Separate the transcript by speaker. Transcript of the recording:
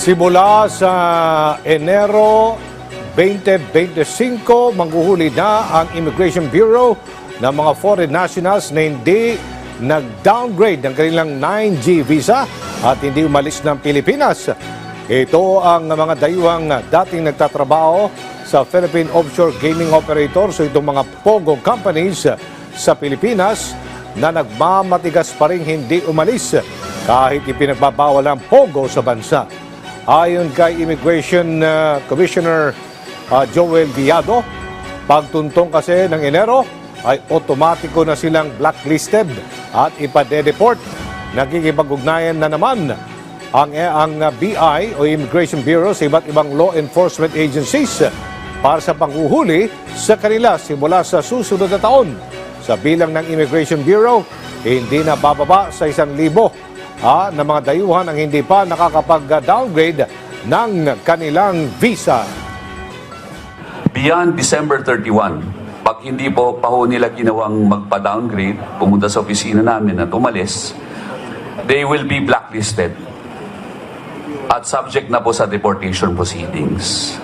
Speaker 1: Simula sa Enero 2025, manghuhuli na ang Immigration Bureau ng mga foreign nationals na hindi nag-downgrade ng kanilang 9G visa at hindi umalis ng Pilipinas. Ito ang mga dayuhang dating nagtatrabaho sa Philippine Offshore Gaming Operator, so itong mga POGO companies sa Pilipinas na nagmamatigas pa rin hindi umalis kahit ipinagbabawal ang POGO sa bansa. Ayon kay Immigration Commissioner Joel Viado, pagtuntong kasi ng Enero ay otomatiko na silang blacklisted at ipade-deport. Nagkikipag-ugnayan na naman ang BI o Immigration Bureau sa iba't ibang law enforcement agencies para sa panghuhuli sa kanila simula sa susunod na taon. Sa bilang ng Immigration Bureau, hindi na bababa sa 1,000 na mga dayuhan ang hindi pa nakakapag-downgrade ng kanilang visa.
Speaker 2: Beyond December 31, pag hindi po pa ho nila ginawang magpa-downgrade, pumunta sa opisina namin at umalis, they will be blacklisted at subject na po sa deportation proceedings.